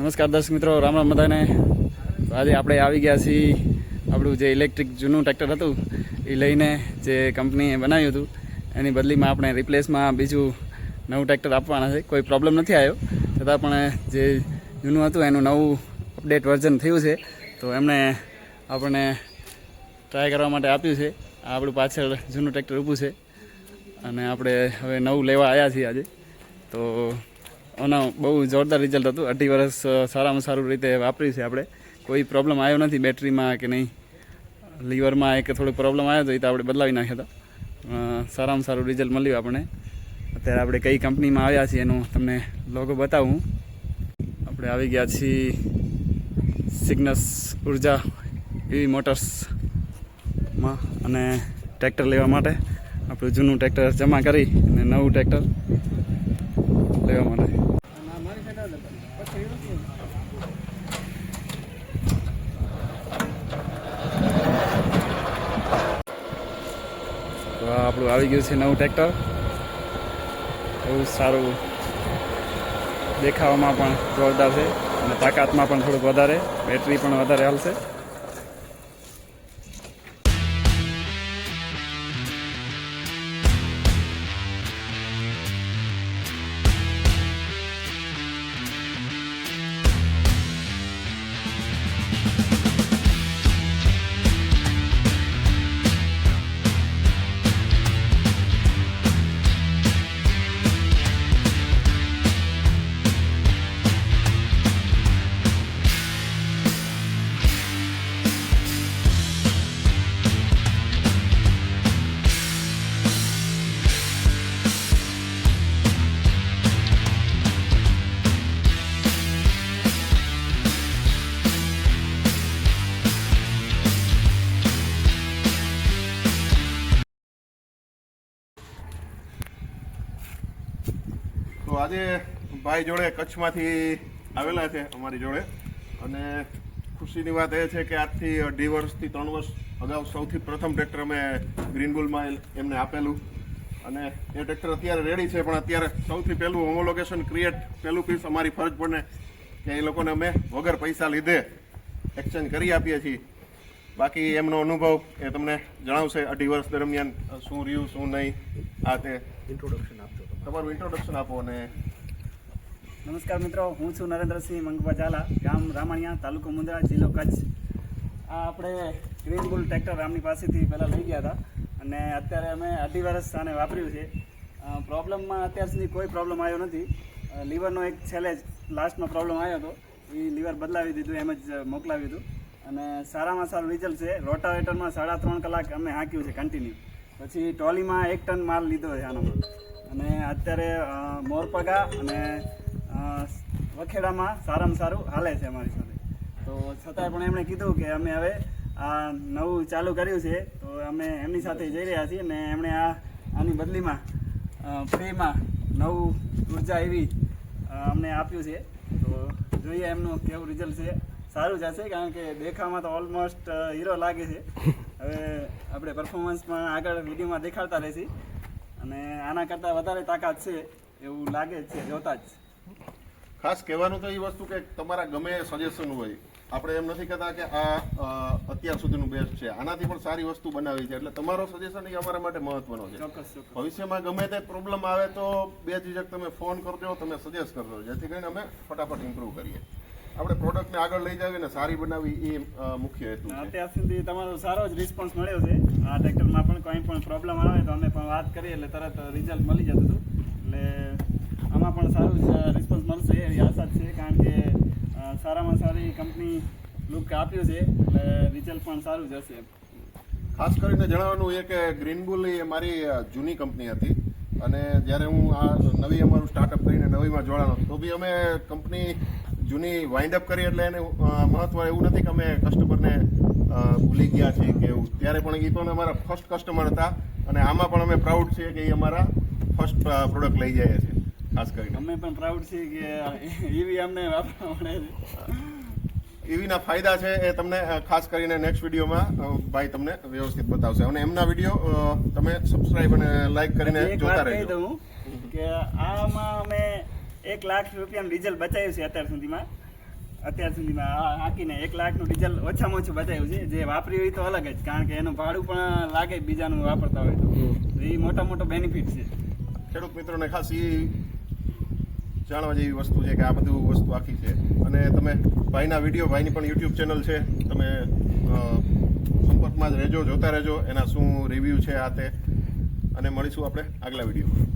નમસ્કાર દર્શક મિત્રો, રામ રામ બધાને. તો આજે આપણે આવી ગયા છીએ આપણું જે ઇલેક્ટ્રિક જૂનું ટ્રેક્ટર હતું એ લઈને, જે કંપનીએ બનાવ્યું હતું એની બદલીમાં આપણે રિપ્લેસમાં બીજું નવું ટ્રેક્ટર આપવાના છે. કોઈ પ્રોબ્લેમ નથી આવ્યો, છતાં પણ જે જૂનું હતું એનું નવું અપડેટ વર્ઝન થયું છે, તો એમણે આપણને ટ્રાય કરવા માટે આપ્યું છે. આ આપણું પાછળ જૂનું ટ્રેક્ટર ઊભું છે અને આપણે હવે નવું લેવા આવ્યા છીએ આજે. તો આનો બહુ જોરદાર રિઝલ્ટ હતું. 2.5 વર્ષ સારામાં સારું રીતે વાપર્યું છે આપણે. કોઈ પ્રોબ્લેમ આવ્યો નથી બેટરીમાં કે નહીં, લીવરમાં એક થોડોક પ્રોબ્લેમ આવ્યો હતો એ તો આપણે બદલાવી નાખ્યા હતા. સારામાં સારું રિઝલ્ટ મળ્યું આપણને. અત્યારે આપણે કઈ કંપનીમાં આવ્યા છીએ એનો તમને લોગો બતાવું. આપણે આવી ગયા છીએ સિગ્નસ ઉર્જા એવી મોટર્સમાં, અને ટ્રેક્ટર લેવા માટે આપણું જૂનું ટ્રેક્ટર જમા કરી અને નવું ટ્રેક્ટર લેવા માટે. તો આપણું આવી ગયું છે નવું ટ્રેક્ટર. બહુ સારું, દેખાવામાં પણ જોરદાર છે અને તાકાતમાં પણ થોડુંક વધારે, બેટરી પણ વધારે હાલશે. તો આજે ભાઈ જોડે કચ્છમાંથી આવેલા છે અમારી જોડે, અને ખુશીની વાત એ છે કે આજથી 2.5 વર્ષથી 3 વર્ષ અગાઉ સૌથી પ્રથમ ટ્રેક્ટર અમે ગ્રીન બુલમાં એમને આપેલું, અને એ ટ્રેક્ટર અત્યારે રેડી છે. પણ અત્યારે સૌથી પહેલું હોમોલોગેશન ક્રિએટ પહેલું પીસ અમારી ફરજ પડે કે એ લોકોને અમે વગર પૈસા લીધે એક્સચેન્જ કરી આપીએ છીએ. બાકી એમનો અનુભવ એ તમને જણાવશે 2.5 વર્ષ દરમિયાન શું રહ્યું શું નહીં. આ તે ઇન્ટ્રોડક્શન આપજો, તમારું ઇન્ટ્રોડક્શન આપો. અને નમસ્કાર મિત્રો, હું છું નરેન્દ્રસિંહ મંગભા ઝાલા, ગામ રામણિયા, તાલુકો મુંદ્રા, જિલ્લો કચ્છ. આ આપણે ગ્રીન બુલ ટ્રેક્ટર આમની પાસેથી પહેલાં લઈ ગયા હતા, અને અત્યારે અમે 2.5 વર્ષ આને વાપર્યું છે. પ્રોબ્લેમમાં અત્યાર સુધી કોઈ પ્રોબ્લેમ આવ્યો નથી. લીવરનો એક છેલ્લે લાસ્ટમાં પ્રોબ્લેમ આવ્યો હતો, એ લીવર બદલાવી દીધું, એમ જ મોકલાવ્યું હતું, અને સારામાં સારું રિઝલ્ટ છે. રોટાવેટરમાં 3.5 કલાક અમે હાંક્યું છે કન્ટિન્યુ. પછી ટ્રોલીમાં 1 ટન માલ લીધો છે આનામાં, અને અત્યારે મોરપગા અને વખેડામાં સારામાં સારું હાલે છે અમારી સાથે. તો છતાંય પણ એમણે કીધું કે અમે હવે આ નવું ચાલુ કર્યું છે, તો અમે એમની સાથે જઈ રહ્યા છીએ, અને એમણે આની બદલીમાં ફ્રીમાં નવું ઉર્જા એવી અમને આપ્યું છે. તો જોઈએ એમનું કેવું રિઝલ્ટ છે. સારું જ હશે, કારણ કે દેખાવામાં તો ઓલમોસ્ટ હીરો લાગે છે. હવે આપણે પરફોર્મન્સમાં આગળ વિડીયોમાં દેખાડતા રહીશું, અને આના કરતાં વધારે તાકાત છે એવું લાગે છે જોતા જ. ખાસ કહેવાનું તો એ વસ્તુ કે તમારા ગમે સજેશન હોય, આપણે એમ નથી કહેતા કે આ અત્યાર સુધીનું બેસ્ટ છે, આનાથી પણ સારી વસ્તુ બનાવી છે. એટલે તમારો સજેશન એ અમારા માટે મહત્વનો છે. ચોક્કસ. ભવિષ્યમાં ગમે તે પ્રોબ્લેમ આવે તો બેઝિઝક તમે ફોન કરજો, તમે સજેસ્ટ કરજો, જેથી કરીને અમે ફટાફટ ઇમ્પ્રૂવ કરીએ. આપણે પ્રોડક્ટને આગળ લઈ જાવી અને સારી બનાવી એ મુખ્ય હેતુ છે. અત્યાર સુધી તમારો સારો જ રિસ્પોન્સ મળ્યો છે. આ ટ્રેક્ટરમાં પણ કોઈ પણ પ્રોબ્લેમ આવે તો અમે પણ વાત કરીએ એટલે તરત રિઝલ્ટ મળી જતું હતું. એટલે આમાં પણ સારું જ રિસ્પોન્સ મળશે એવી આશા છે, કારણ કે સારામાં સારી કંપની લુક આપ્યું છે, એટલે રિઝલ્ટ પણ સારું જ હશે. ખાસ કરીને જણાવવાનું એ કે ગ્રીન બુલ એ મારી જૂની કંપની હતી, અને જ્યારે હું આ નવી અમારું સ્ટાર્ટઅપ કરીને નવીમાં જોડાનો તો બી અમે કંપની જૂની વાઇન્ડ અપ કરી, એટલે એને મહત્વ એવું નથી કે અમે કસ્ટમરને ભૂલી ગયા છીએ કે એવું. ત્યારે પણ એ પણ અમારા ફર્સ્ટ કસ્ટમર હતા, અને આમાં પણ અમે પ્રાઉડ છીએ કે એ અમારા ફર્સ્ટ પ્રોડક્ટ લઈ જાય છે. ખાસ કરીને અમે પણ પ્રાઉડ છીએ કે એવી અમને વાપરવા મળે છે. ઈવીના ફાયદા છે એ તમને ખાસ કરીને નેક્સ્ટ વિડીયોમાં ભાઈ તમને વ્યવસ્થિત બતાવશે, અને એમના વિડીયો તમે સબસ્ક્રાઇબ અને લાઈક કરીને જોતા રહેજો. કે આમાં અમે 1 લાખ રૂપિયાનું ડીઝલ બચાવ્યું છે અત્યાર સુધીમાં, અત્યાર સુધીમાં હાંકીને 1 લાખનું ડીઝલ ઓછામાં ઓછું બતાવ્યું છે. જે વાપર્યું હોય તો અલગ જ, કારણ કે એનું ભાડું પણ લાગે બીજાનું વાપરતા હોય તો એ મોટો બેનિફિટ છે. ખેડૂત મિત્રોને ખાસ એ જાણવા જેવી વસ્તુ છે કે આ બધું વસ્તુ આખી છે. અને તમે ભાઈના વિડીયો, ભાઈની પણ યુટ્યુબ ચેનલ છે, તમે સંપર્કમાં જ રહેજો, જોતા રહેજો એના શું રિવ્યૂ છે આ તે. અને મળીશું આપણે આગલા વિડીયોમાં.